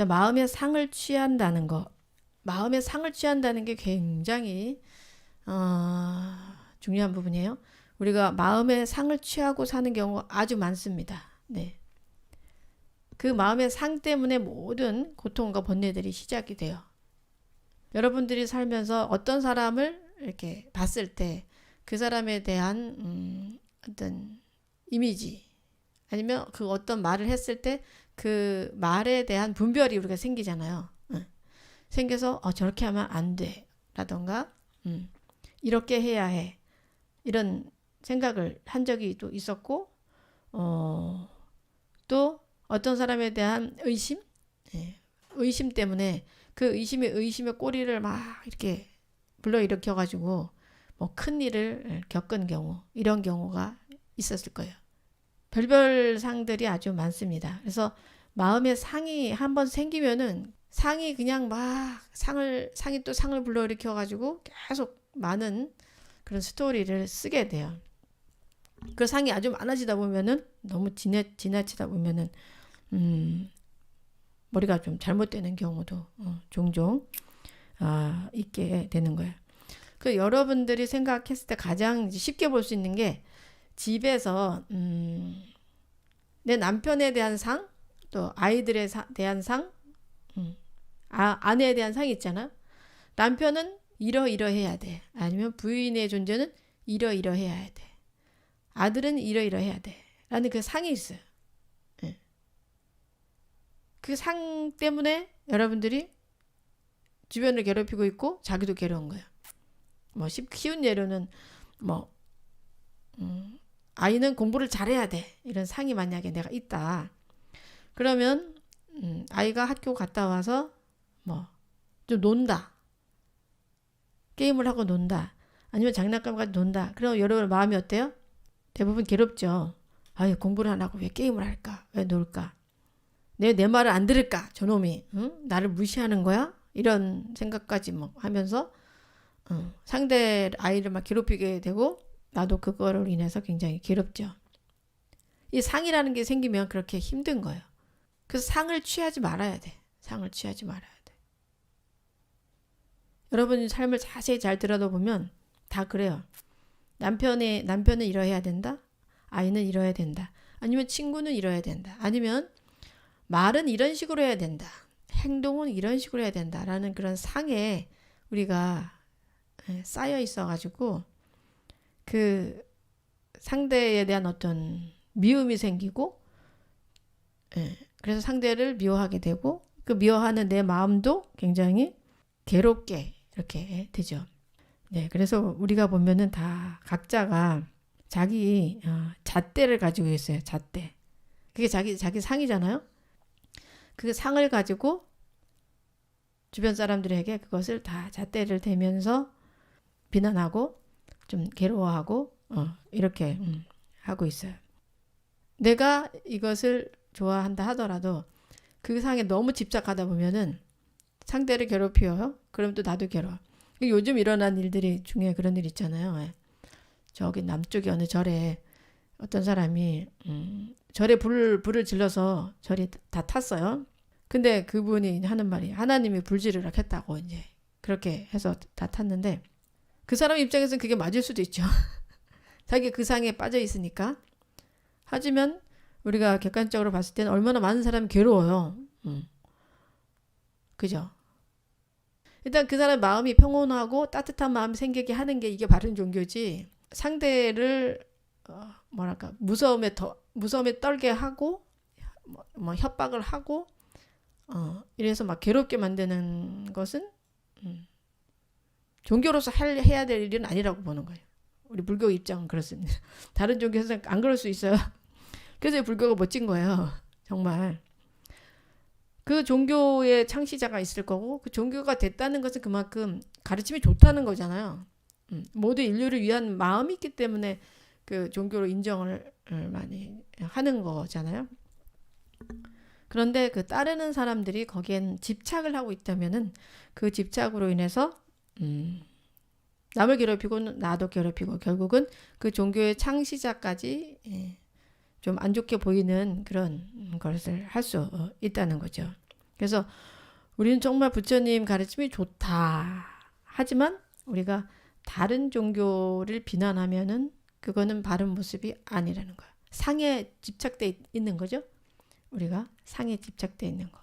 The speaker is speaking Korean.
자, 마음의 상을 취한다는 거. 마음의 상을 취한다는 게 굉장히 중요한 부분이에요. 우리가 마음의 상을 취하고 사는 경우가 아주 많습니다. 네. 그 마음의 상 때문에 모든 고통과 번뇌들이 시작이 돼요. 여러분들이 살면서 어떤 사람을 이렇게 봤을 때 그 사람에 대한 어떤 이미지 아니면 그 어떤 말을 했을 때 그 말에 대한 분별이 우리가 생기잖아요. 생겨서 저렇게 하면 안 돼 라던가 이렇게 해야 해 이런 생각을 한 적이 또 있었고 또 어떤 사람에 대한 의심 의심 때문에 그 의심의 꼬리를 막 이렇게 불러일으켜 가지고 뭐 큰 일을 겪은 경우 이런 경우가 있었을 거예요. 별별 상들이 아주 많습니다. 그래서 마음의 상이 한번 생기면은 상이 그냥 막 상이 또 상을 불러일으켜 가지고 계속 많은 그런 스토리를 쓰게 돼요. 그 상이 아주 많아지다 보면은 너무 지나치다 보면은 머리가 좀 잘못되는 경우도 종종 있게 되는 거예요. 그 여러분들이 생각했을 때 가장 쉽게 볼 수 있는 게 집에서 내 남편에 대한 상, 또 아이들에 대한 상, 아내에 대한 상이 있잖아. 남편은 이러이러해야 돼. 아니면 부인의 존재는 이러이러해야 돼. 아들은 이러이러해야 돼. 라는 그 상이 있어요. 그 상 때문에 여러분들이 주변을 괴롭히고 있고 자기도 괴로운 거예요. 뭐 쉬운 예로는 뭐 아이는 공부를 잘해야 돼. 이런 상이 만약에 내가 있다. 그러면 아이가 학교 갔다 와서 뭐 좀 논다. 게임을 하고 논다. 아니면 장난감 가지고 논다. 그럼 여러분 마음이 어때요? 대부분 괴롭죠. 아유, 공부를 안 하고 왜 게임을 할까? 왜 놀까? 내 말을 안 들을까? 저놈이 나를 무시하는 거야? 이런 생각까지 뭐 하면서 상대 아이를 막 괴롭히게 되고 나도 그거로 인해서 굉장히 괴롭죠. 이 상이라는 게 생기면 그렇게 힘든 거예요. 그래서 상을 취하지 말아야 돼. 상을 취하지 말아야 돼. 여러분의 삶을 자세히 잘 들여다보면 다 그래요. 남편은 이러해야 된다. 아이는 이러해야 된다. 아니면 친구는 이러해야 된다. 아니면 말은 이런 식으로 해야 된다. 행동은 이런 식으로 해야 된다라는 그런 상에 우리가 쌓여 있어가지고 그 상대에 대한 어떤 미움이 생기고 그래서 상대를 미워하게 되고 그 미워하는 내 마음도 굉장히 괴롭게 이렇게 되죠. 네, 그래서 우리가 보면은 다 각자가 자기 잣대를 가지고 있어요. 잣대. 그게 자기 상이잖아요. 그 상을 가지고 주변 사람들에게 그것을 다 잣대를 대면서 비난하고 좀 괴로워하고 이렇게 하고 있어요. 내가 이것을 좋아한다 하더라도 그 상에 너무 집착하다 보면은 상대를 괴롭혀요. 그럼 또 나도 괴로워. 요즘 일어난 일들이 중에 그런 일 있잖아요. 저기 남쪽에 어느 절에 어떤 사람이 절에 불을 질러서 절이 다 탔어요. 근데 그분이 하는 말이 하나님이 불지르락 했다고 이제 그렇게 해서 다 탔는데 그 사람 입장에서는 그게 맞을 수도 있죠. 자기 그 상에 빠져 있으니까. 하지만 우리가 객관적으로 봤을 때는 얼마나 많은 사람이 괴로워요. 그죠? 일단 그 사람 마음이 평온하고 따뜻한 마음이 생기게 하는 게 이게 바른 종교지. 상대를 뭐랄까 무서움에 떨게 하고 뭐 협박을 하고 이래서 막 괴롭게 만드는 것은 종교로서 해야 될 일은 아니라고 보는 거예요. 우리 불교 입장은 그렇습니다. 다른 종교에서는 안 그럴 수 있어요. 그래서 불교가 멋진 거예요. 정말. 그 종교의 창시자가 있을 거고 그 종교가 됐다는 것은 그만큼 가르침이 좋다는 거잖아요. 모두 인류를 위한 마음이 있기 때문에 그 종교로 인정을 많이 하는 거잖아요. 그런데 그 따르는 사람들이 거기엔 집착을 하고 있다면은 그 집착으로 인해서 남을 괴롭히고 나도 괴롭히고 결국은 그 종교의 창시자까지 좀 안 좋게 보이는 그런 것을 할 수 있다는 거죠. 그래서 우리는 정말 부처님 가르침이 좋다. 하지만 우리가 다른 종교를 비난하면은 그거는 바른 모습이 아니라는 거예요. 상에 집착돼 있는 거죠. 우리가 상에 집착돼 있는 거.